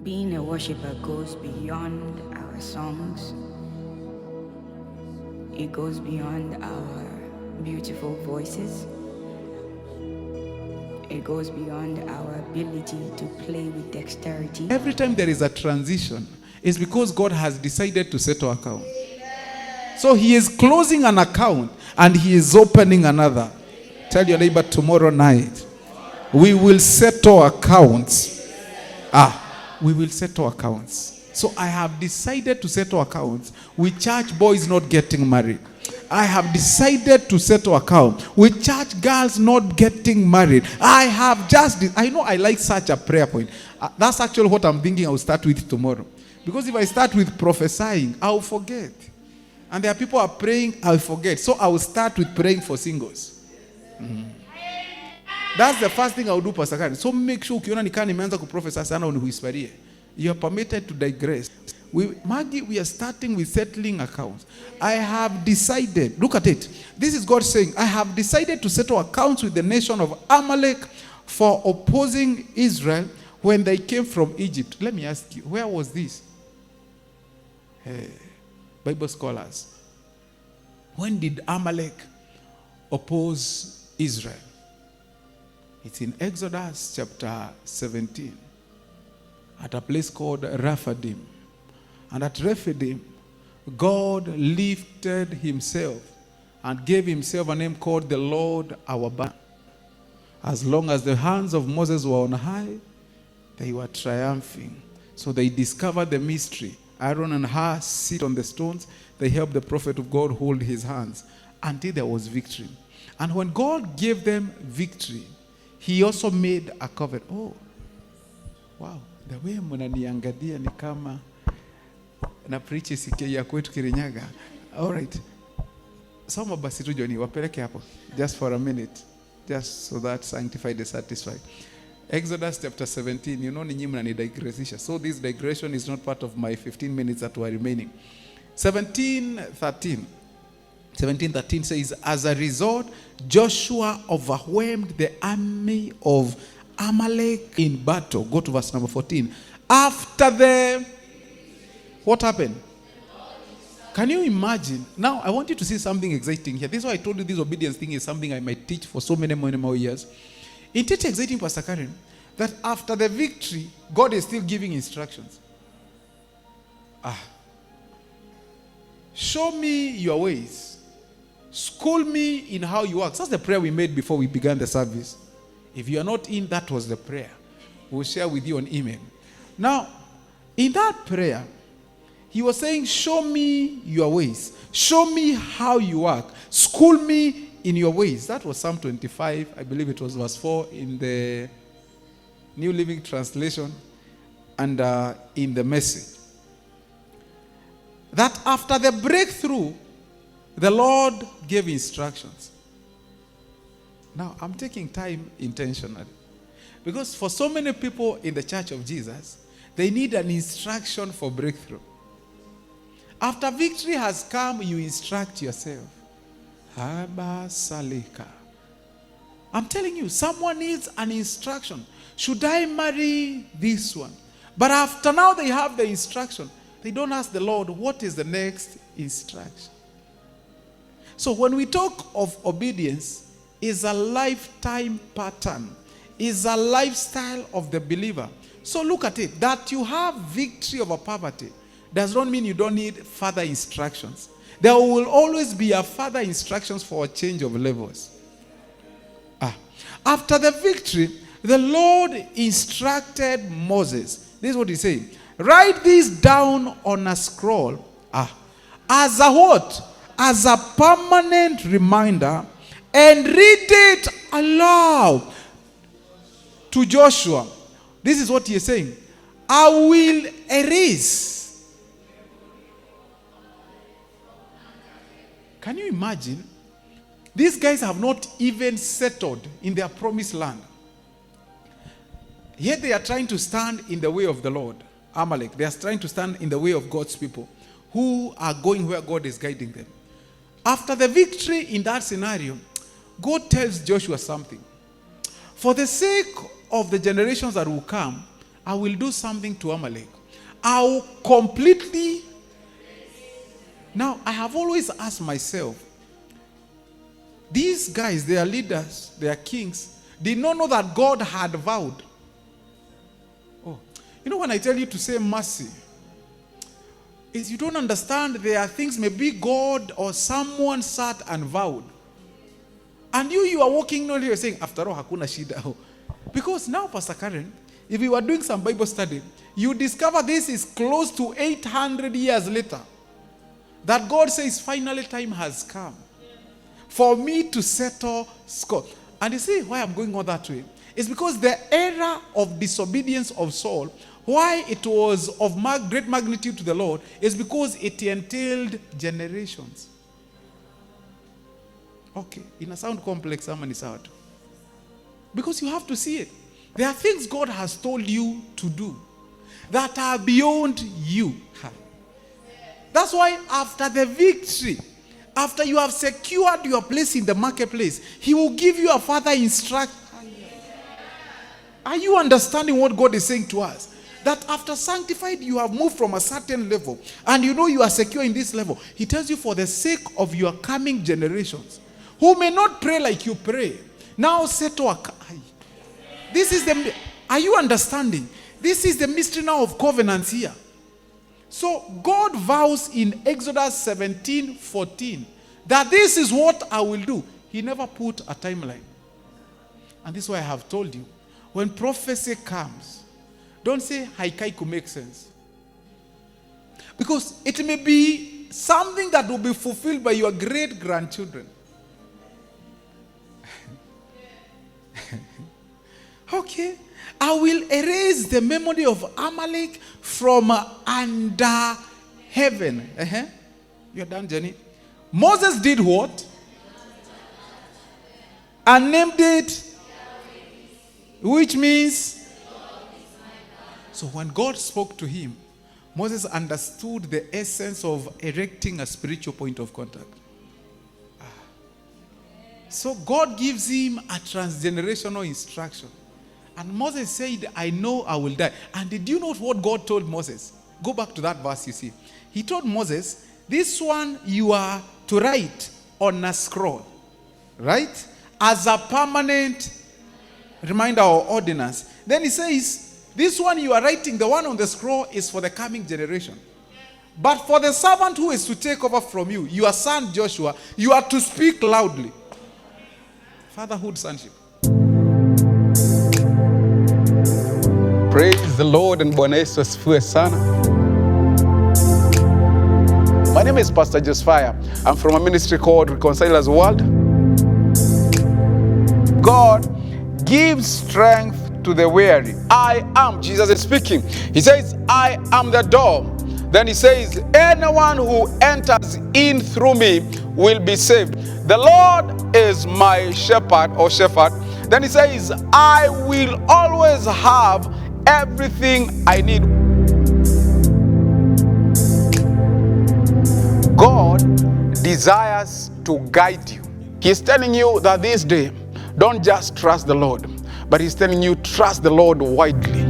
Being a worshiper goes beyond our songs. It goes beyond our beautiful voices. It goes beyond our ability to play with dexterity. Every time there is a transition, it's because God has decided to settle account. So he is closing an account and he is opening another. Tell your neighbor, tomorrow night, we will settle accounts. We will settle accounts. So I have decided to settle accounts with church boys not getting married. I have decided to settle account with church girls not getting married. I know I like such a prayer point. That's actually what I'm thinking I'll start with tomorrow. Because if I start with prophesying, I'll forget. And there are people who are praying, I'll forget. So I will start with praying for singles. That's the first thing I'll do, Pastor Karen. So make sure ukiona nikaa nimeanza kuprofesa sana unihuisparie. You are permitted to digress. Maggie, we are starting with settling accounts. I have decided, look at it. This is God saying, I have decided to settle accounts with the nation of Amalek for opposing Israel when they came from Egypt. Let me ask you, where was this? Bible scholars. When did Amalek oppose Israel? It's in Exodus chapter 17 at a place called Rephidim. And at Rephidim, God lifted himself and gave himself a name called the Lord our banner. As long as the hands of Moses were on high, they were triumphing. So they discovered the mystery. Aaron and Hur sit on the stones. They helped the prophet of God hold his hands until there was victory. And when God gave them victory, he also made a covenant. Oh, wow. The way mnaniangalia ni kama na preach sikia ya kwetu Kirinyaga. All right. Soma basi tu Johnny, wapeleke hapo. Just for a minute. Just so that sanctified is satisfied. Exodus chapter 17. You know ninyi mnanidigressisha. So this digression is not part of my 15 minutes that were remaining. 17:13 says, as a result, Joshua overwhelmed the army of Amalek in battle. Go to verse number 14. What happened? Can you imagine? Now, I want you to see something exciting here. This is why I told you this obedience thing is something I might teach for so many more years. Isn't it exciting, Pastor Karen, that after the victory, God is still giving instructions? Show me your ways. School me in how you work. That's the prayer we made before we began the service. If you are not in, that was the prayer. We'll share with you on email. Now, in that prayer, he was saying, show me your ways. Show me how you work. School me in your ways. That was Psalm 25. I believe it was verse 4 in the New Living Translation and in the Message. That after the breakthrough, the Lord gave instructions. Now, I'm taking time intentionally. Because for so many people in the Church of Jesus, they need an instruction for breakthrough. After victory has come, you instruct yourself. Haba Salika. I'm telling you, someone needs an instruction. Should I marry this one? But after now they have the instruction. They don't ask the Lord, what is the next instruction? So when we talk of obedience, is a lifetime pattern, is a lifestyle of the believer. So look at it. That you have victory over poverty does not mean you don't need further instructions. There will always be a further instructions for a change of levels. After the victory, the Lord instructed Moses. This is what he said. Write this down on a scroll. As a what? As a permanent reminder, and read it aloud to Joshua. This is what he is saying. I will erase. Can you imagine? These guys have not even settled in their promised land. Yet they are trying to stand in the way of the Lord. Amalek, they are trying to stand in the way of God's people who are going where God is guiding them. After the victory in that scenario, God tells Joshua something. For the sake of the generations that will come, I will do something to Amalek. I'll completely... Now, I have always asked myself, these guys, they are leaders, they are kings, did not know that God had vowed. Oh, you know, when I tell you to say mercy, is you don't understand there are things maybe God or someone sat and vowed. And you are walking on here saying, after all, hakuna shida. Because now, Pastor Karen, if you are doing some Bible study, you discover this is close to 800 years later. That God says, finally time has come for me to settle score. And you see why I'm going on that way? It's because the era of disobedience of Saul, why it was of great magnitude to the Lord, is because it entailed generations. Okay, in a sound complex, someone is out. Because you have to see it. There are things God has told you to do that are beyond you. That's why after the victory, after you have secured your place in the marketplace, He will give you a further instruction. Are you understanding what God is saying to us? That after sanctified, you have moved from a certain level, and you know you are secure in this level. He tells you, for the sake of your coming generations, who may not pray like you pray, now settle a... This is the... Are you understanding? This is the mystery now of covenants here. So God vows in Exodus 17:14 that this is what I will do. He never put a timeline. And this is why I have told you, when prophecy comes, don't say haikaiku makes sense. Because it may be something that will be fulfilled by your great-grandchildren. Okay. I will erase the memory of Amalek from under heaven. You're done, Jenny. Moses did what? And named it, which means... So when God spoke to him, Moses understood the essence of erecting a spiritual point of contact. So God gives him a transgenerational instruction. And Moses said, I know I will die. And did you know what God told Moses? Go back to that verse you see. He told Moses, this one you are to write on a scroll. Right? As a permanent reminder or ordinance. Then he says, this one you are writing, the one on the scroll is for the coming generation. But for the servant who is to take over from you, your son Joshua, you are to speak loudly. Fatherhood, sonship. Praise the Lord and Bwana Yesu asifiwe sana. My name is Pastor Josiah. I'm from a ministry called Reconcilers World. God gives strength to the weary. I am, Jesus is speaking. He says, I am the door. Then he says, anyone who enters in through me will be saved. The Lord is my shepherd or shepherd. Then he says, I will always have everything I need. God desires to guide you. He's telling you that this day, don't just trust the Lord, but He's telling you, trust the Lord widely.